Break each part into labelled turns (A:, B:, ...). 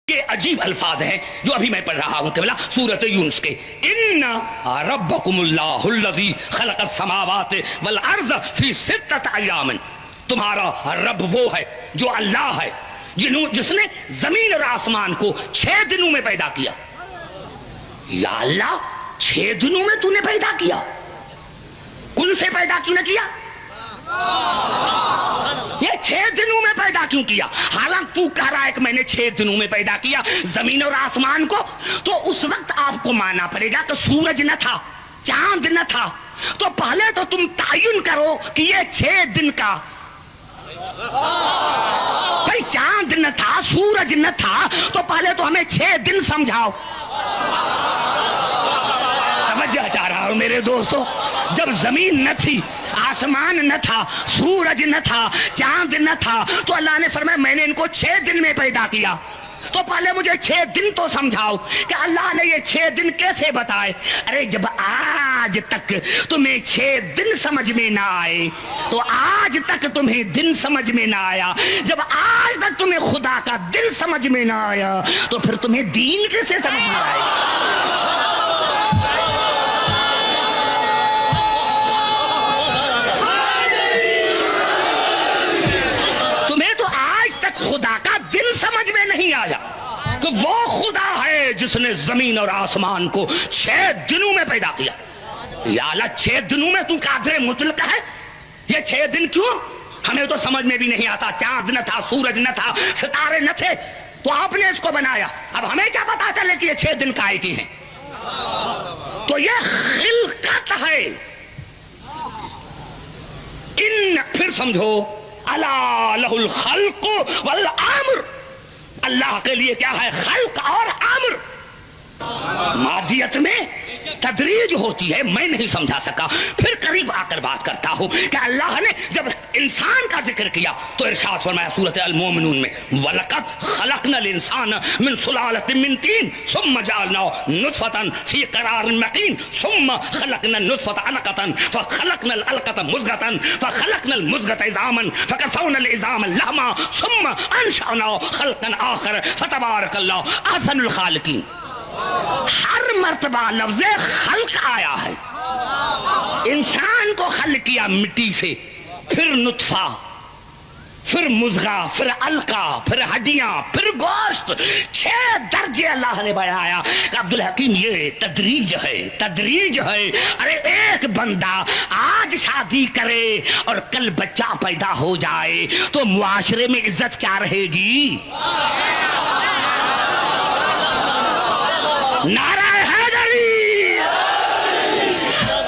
A: یہ عجیب الفاظ ہیں جو ابھی میں پڑھ رہا ہوں کہ سورۃ یونس کے ان ربکم اللہ الذی خلق السماوات والارض فی ستۃ ایام، تمہارا رب وہ ہے جو اللہ ہے جس نے زمین اور آسمان کو 6 دنوں میں پیدا کیا۔ یا اللہ 6 دنوں میں تو نے پیدا کیا، کن سے پیدا کیوں نہ کیا؟ یہ 6 دنوں میں پیدا کیوں کیا؟ حالانکہ تو کہہ رہا ہے کہ میں نے 6 دنوں میں پیدا کیا زمین اور آسمان کو، تو اس وقت آپ کو ماننا پڑے گا کہ سورج نہ تھا، چاند نہ تھا، تو پہلے تو تم تعین کرو کہ یہ 6 دن کا بھائی چاند نہ تھا، سورج نہ تھا، تو پہلے تو ہمیں 6 دن سمجھاؤ۔ سمجھا چاہ رہا ہوں میرے دوستو، جب زمین نہ تھی، آسمان نہ تھا، سورج نہ تھا، چاند نہ تھا، تو اللہ نے فرمایا میں نے ان کو 6 دن میں پیدا کیا، تو پہلے مجھے 6 دن تو سمجھاؤ کہ اللہ نے یہ 6 دن کیسے بتائے۔ ارے جب آج تک تمہیں 6 دن سمجھ میں نہ آئے تو آج تک تمہیں دن سمجھ میں نہ آیا، جب آج تک تمہیں خدا کا دن سمجھ میں نہ آیا تو پھر تمہیں دین کیسے سمجھ میں آئے؟ خدا کا دن سمجھ میں نہیں آیا کہ وہ خدا ہے جس نے زمین اور آسمان کو 6 دنوں میں پیدا کیا۔ یا اللہ 6 دنوں میں تو قادر مطلق ہے، یہ 6 دن کیوں؟ ہمیں تو سمجھ میں بھی نہیں آتا، چاند نہ تھا، سورج نہ تھا، ستارے نہ تھے، تو آپ نے اس کو بنایا، اب ہمیں کیا پتا چلے کہ یہ 6 دن کائے کی ہیں؟ تو یہ خلقت ہے۔ ان پھر سمجھو اللہ لہ الخلق والامر، اللہ کے لیے کیا ہے؟ خلق اور امر۔ مادیت میں تدریج ہوتی ہے، میں نہیں سمجھا سکا، پھر قریب آ کر بات کرتا ہوں کہ اللہ نے جب انسان کا ذکر کیا تو ارشاد فرمایا سورۃ المومنون میں وَلَقَدْ خَلَقْنَا الْإِنسَانَ مِنْ سُلَالَةٍ مِنْ طِينٍ ثُمَّ جَعَلْنَاهُ نُطْفَةً فِي قَرَارٍ مَكِينٍ ثُمَّ خَلَقْنَا النُّطْفَةَ عَلَقَةً فَخَلَقْنَا الْعَلَقَةَ مُضْغَةً فَخَلَقْنَا الْمُضْغَةَ عِظَامًا فَكَسَوْنَا الْعِظَامَ لَحْمًا ثُمَّ أَنشَأْنَاهُ خَلْقًا آخَرَ فَتَبَارَكَ اللَّهُ أَحْسَنُ الْخَالِقِينَ۔ ہر مرتبہ لفظ خلق آیا ہے، انسان کو خلق کیا مٹی سے، پھر نطفہ، پھر مضغہ، پھر علقہ، پھر ہڈیاں، پھر گوشت، 6 درجے اللہ نے بڑھایا کہ عبدالحکیم یہ تدریج ہے، تدریج ہے۔ ارے ایک بندہ آج شادی کرے اور کل بچہ پیدا ہو جائے تو معاشرے میں عزت کیا رہے گی؟ نعرہ حیدری!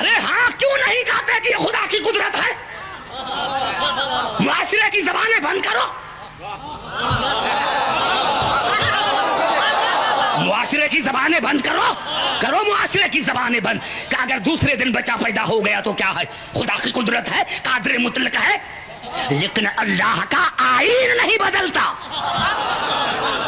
A: ارے ہاں کیوں نہیں کہتے کہ یہ خدا کی قدرت ہے؟ معاشرے کی زبانیں بند کرو، معاشرے کی زبانیں بند کرو معاشرے کی زبانیں بند، کہ اگر دوسرے دن بچہ پیدا ہو گیا تو کیا ہے؟ خدا کی قدرت ہے، قادر مطلق ہے، لیکن اللہ کا آئین نہیں بدلتا۔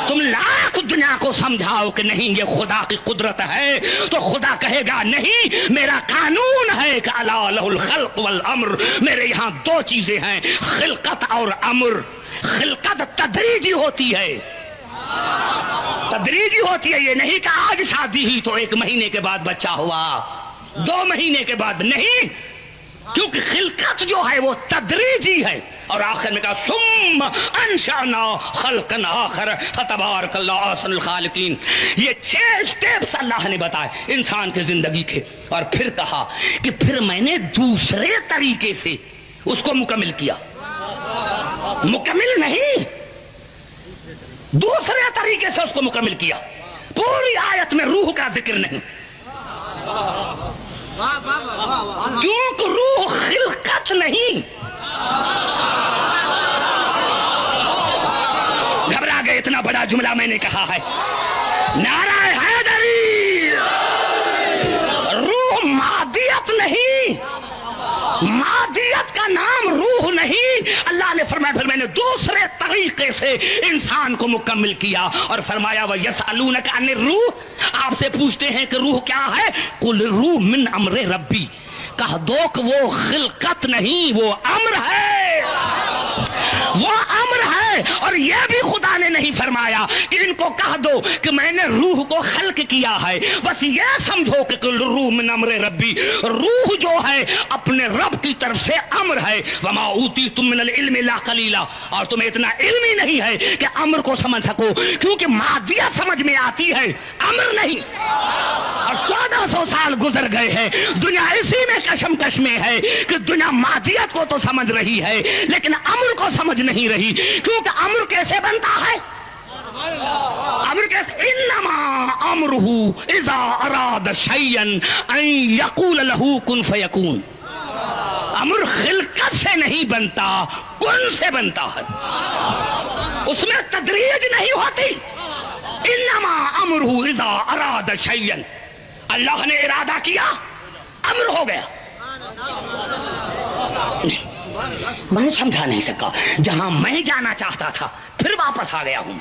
A: تم لاکھ دنیا کو سمجھاؤ کہ نہیں یہ خدا کی قدرت ہے تو خدا کہے گا نہیں، میرا قانون ہے کہ الا لہ الخلق والامر، میرے یہاں 2 چیزیں ہیں، خلقت اور امر۔ خلقت تدریجی ہوتی ہے، تدریجی ہوتی ہے، یہ نہیں کہ آج شادی ہی تو 1 مہینے کے بعد بچہ ہوا، 2 مہینے کے بعد نہیں، کیونکہ خلقت جو ہے وہ تدریجی ہے۔ اور آخر میں کہا ثم انشأنا خلقا آخر فتبارک اللہ احسن الخالقین۔ یہ 6 سٹیپس اللہ نے بتائے انسان کے زندگی کے، اور پھر کہا کہ پھر میں نے دوسرے طریقے سے اس کو مکمل کیا۔ مکمل نہیں، دوسرے طریقے سے اس کو مکمل کیا۔ پوری آیت میں روح کا ذکر نہیں، کیونکہ روح خلقت نہیں۔ گھبرا گئے، اتنا بڑا جملہ میں نے کہا ہے۔ نعرہ حیدری! روح مادیت نہیں، مادیت کا نام روح نہیں۔ اللہ نے فرمایا پھر میں نے دوسرے طریقے سے انسان کو مکمل کیا، اور فرمایا وَيَسْأَلُونَكَ عَنِ الرُّوحِ، آپ سے پوچھتے ہیں کہ روح کیا ہے؟ قُلِ الرُّوحُ مِنْ أَمْرِ رَبِّي، کہہ دو کہ وہ خلقت نہیں، وہ امر ہے، وہ امر ہے۔ ہے اور یہ بھی خدا نے نہیں فرمایا کہ ان کو کہہ دو کہ میں نے روح کو خلق کیا ہے، بس یہ سمجھو کہ کل روح من امر ربی، روح جو ہے اپنے رب کی طرف سے امر ہے، وما اوتیتم من العلم الا قلیلا، اور تمہیں اتنا علم ہی نہیں ہے کہ امر کو سمجھ سکو، کیونکہ مادیت سمجھ میں آتی ہے امر نہیں۔ اور 1400 سال گزر گئے ہیں، دنیا اسی میں کشمکش میں ہے کہ دنیا مادیت کو تو سمجھ رہی ہے لیکن امر کو سمجھ نہیں رہی، کیونکہ امر کیسے بنتا ہے؟ امر کیسے؟ انما امرہ اذا اراد شیئا ان یقول لہ کن فیکون۔ امر خلقت سے نہیں بنتا، کن سے بنتا ہے، اس میں تدریج نہیں ہوتی۔ انما امرہ اذا اراد شیئا، اللہ نے ارادہ کیا امر ہو گیا۔ میں سمجھا نہیں سکا، جہاں میں جانا چاہتا تھا پھر واپس آ گیا ہوں،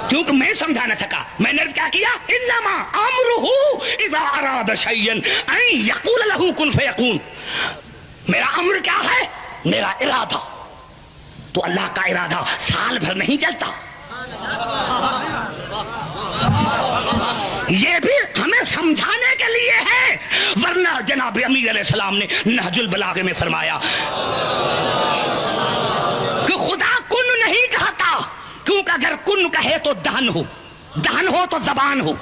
A: کیونکہ میں سمجھا نہ سکا۔ میں نے کیا کیا؟ انما امرہ اذا اراد شیئا ان یقول لہ کن فیکون۔ میرا امر کیا ہے؟ میرا ارادہ۔ تو اللہ کا ارادہ سال بھر نہیں چلتا، یہ بھی ہمیں سمجھانے کے لیے ہے، ورنہ جناب امیر علیہ السلام نے نہج البلاغہ میں فرمایا کہ خدا کن نہیں کہتا، کیونکہ اگر کن کہے تو دہن ہو، دہن ہو تو زبان ہو،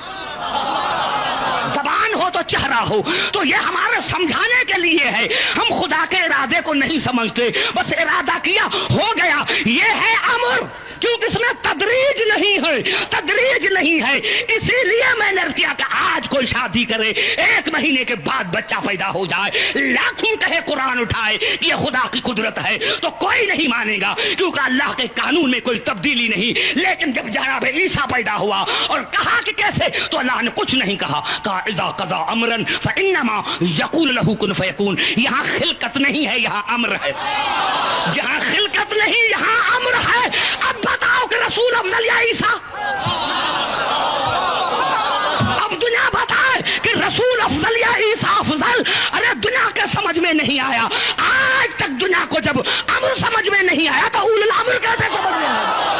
A: زبان ہو تو چہرہ ہو، تو یہ ہمارے سمجھانے کے لیے ہے۔ ہم خدا کے ارادے کو نہیں سمجھتے، بس ارادہ کیا ہو گیا، یہ ہے امر، کیونکہ اس میں تدریج نہیں ہے، تدریج نہیں ہے۔ اسی لیے میں نے کیا کہ آج کوئی شادی کرے، 1 مہینے کے بعد بچہ پیدا ہو جائے، لاکھوں کہے قرآن اٹھائے کہ یہ خدا کی قدرت ہے، تو کوئی نہیں مانے گا، کیونکہ اللہ کے قانون میں کوئی تبدیلی نہیں۔ لیکن جب جناب عیسیٰ پیدا ہوا اور کہا کہ کیسے، تو اللہ نے کچھ نہیں کہا، کہا اذا قضا امرا فانما یقول له کن فیکون۔ یہاں خلقت نہیں ہے، یہاں امر ہے، جہاں خلقت نہیں یہاں امر ہے۔ اب بتاؤ کہ رسول افضل یا عیسیٰ؟ اب دنیا بتائے کہ رسول افضل یا عیسیٰ افضل؟ ارے دنیا کے سمجھ میں نہیں آیا، آج تک دنیا کو جب امر سمجھ میں نہیں آیا تو اول الامر کیسے سمجھ میں آیا؟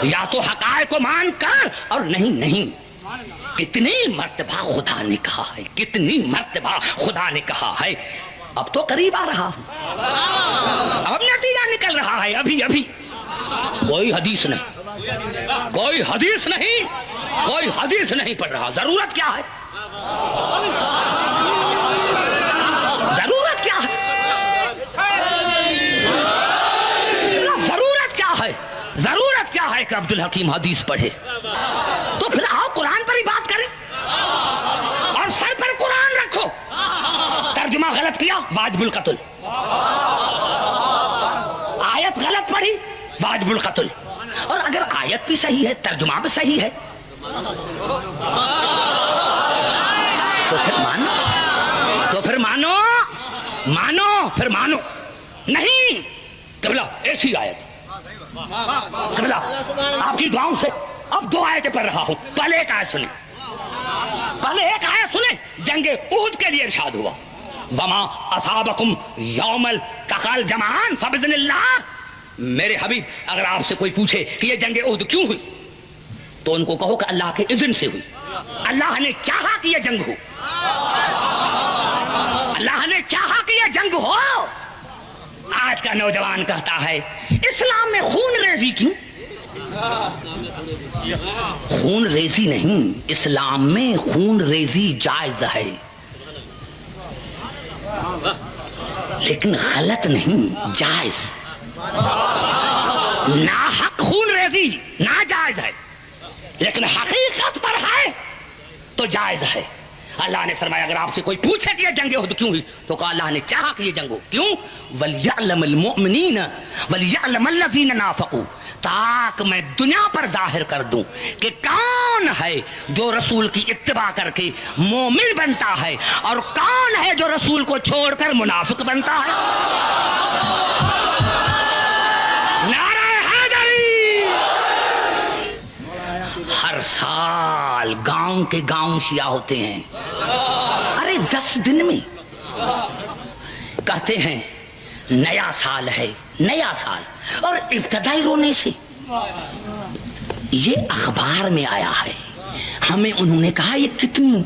A: یا تو حقائق کو مان کر، اور نہیں، کتنی مرتبہ خدا نے کہا ہے، کتنی مرتبہ خدا نے کہا ہے، اب تو قریب آ رہا، اب نتیجہ نکل رہا ہے، ابھی کوئی حدیث نہیں، کوئی حدیث نہیں، کوئی حدیث نہیں پڑھ رہا۔ ضرورت کیا ہے؟ ضرورت کیا ہے؟ ضرورت کیا ہے؟ ضرورت کیا ہے کہ عبد الحکیم حدیث پڑھے؟ تو پھر آؤ قرآن پر ہی بات کریں، اور سر پر قرآن رکھو۔ ترجمہ غلط کیا، واجب القتل، آیت غلط پڑھی، واجب القتل، اور اگر آیت بھی صحیح ہے ترجمہ بھی صحیح ہے تو پھر مانو نہیں قبلہ ایسی آیت قبلہ آپ کی دعاؤں سے اب 2 آیتیں پڑھ رہا ہوں، پہلے ایک آیت سنیں، جنگ احد کے لیے ارشاد ہوا وما اصابکم یوم التقى الجمعان فباذن اللہ۔ میرے حبیب اگر آپ سے کوئی پوچھے کہ یہ جنگ احد کیوں ہوئی تو ان کو کہو کہ اللہ کے اذن سے ہوئی، اللہ نے چاہا کہ یہ جنگ ہو، اللہ نے چاہا کہ یہ جنگ ہو۔ آج کا نوجوان کہتا ہے اسلام میں خون ریزی کیوں؟ خون ریزی نہیں، اسلام میں خون ریزی جائز ہے لیکن غلط نہیں، جائز۔ ناحق خون ریزی ناجائز ہے لیکن حقیقت پر ہے تو جائز ہے۔ اللہ نے فرمایا اگر آپ سے کوئی پوچھے کہ یہ جنگ احد کیوں ہوئی تو کہا اللہ نے چاہا کہ یہ جنگ ہو، کیوں؟ وَلْيَعْلَمَ الْمُؤْمِنِينَ وَلْيَعْلَمَ الَّذِينَ نَافَقُوا، تاکہ میں دنیا پر ظاہر کر دوں کہ کون ہے جو رسول کی اتباع کر کے مومن بنتا ہے اور کون ہے جو رسول کو چھوڑ کر منافق بنتا ہے۔ نعرہ حیدری! ہر سال گاؤں کے گاؤں شیعہ ہوتے ہیں. ارے 10 دن میں کہتے ہیں نیا سال ہے، نیا سال، اور ابتدائی رونے سے. یہ اخبار میں آیا ہے. ہمیں انہوں نے کہا یہ کتنی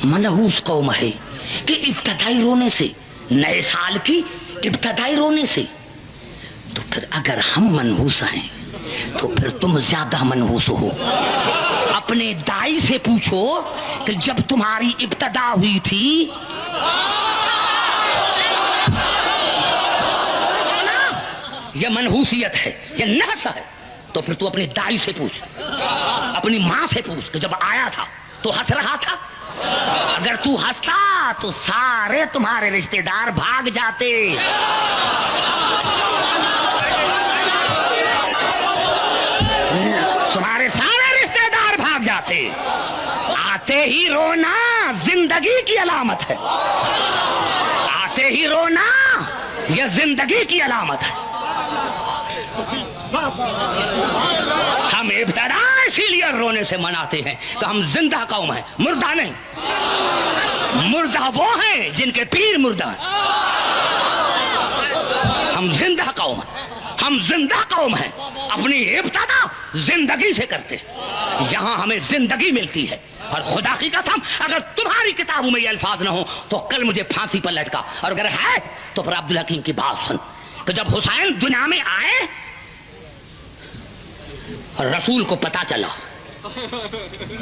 A: منحوس قوم ہے کہ ابتدائی رونے سے، نئے سال کی ابتدائی رونے سے. تو پھر اگر ہم منحوس ہیں تو پھر تم زیادہ منحوس ہو. اپنے دائی سے پوچھو کہ جب تمہاری ابتدا ہوئی تھی یہ منحوسیت ہے، یہ نحس ہے، تو پھر تو اپنی دائی سے پوچھ، اپنی ماں سے پوچھ کہ جب آیا تھا تو ہنس رہا تھا. اگر تو ہنستا تو سارے تمہارے رشتے دار بھاگ جاتے. تمہارے سارے رشتے دار بھاگ جاتے. آتے ہی رونا زندگی کی علامت ہے. آتے ہی رونا یہ زندگی کی علامت ہے. ہم ابتدا اسی لیے رونے سے مناتے ہیں کہ ہم زندہ قوم ہیں، مردہ نہیں. مردہ وہ ہیں جن کے پیر مردہ ہیں. ہم زندہ قوم ہیں، ہم زندہ قوم ہیں. اپنی ابتدا زندگی سے کرتے ہیں. یہاں ہمیں زندگی ملتی ہے. اور خدا کی قسم اگر تمہاری کتابوں میں یہ الفاظ نہ ہو تو کل مجھے پھانسی پر لٹکا. اور اگر ہے تو پھر عبدالحکیم کی بات سن کہ جب حسین دنیا میں آئے اور رسول کو پتا چلا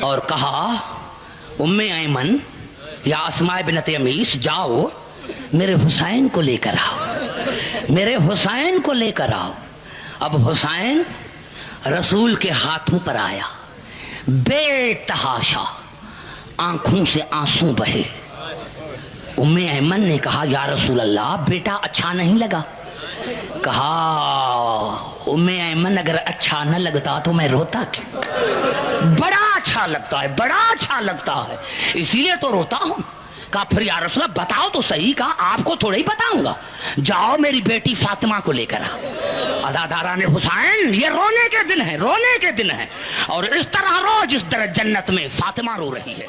A: اور کہا ام ایمن یا اسماء بنت امیس جاؤ میرے حسین کو لے کر آؤ، میرے حسین کو لے کر آؤ. اب حسین رسول کے ہاتھوں پر آیا، بے تحاشا آنکھوں سے آنسو بہے. ام ایمن نے کہا یا رسول اللہ بیٹا اچھا نہیں لگا. کہا ام ایمن اگر اچھا نہ لگتا تو میں روتا کیوں؟ بڑا اچھا لگتا ہے، بڑا اچھا لگتا ہے، اسی لیے تو روتا ہوں. کہا پھر یا رسول اللہ بتاؤ تو صحیح. کہا آپ کو تھوڑا ہی بتاؤں گا، جاؤ میری بیٹی فاطمہ کو لے کر آؤ. اداداران حسین یہ رونے کے دن ہیں، رونے کے دن ہیں. اور اس طرح رو جس طرح جنت میں فاطمہ رو رہی ہے.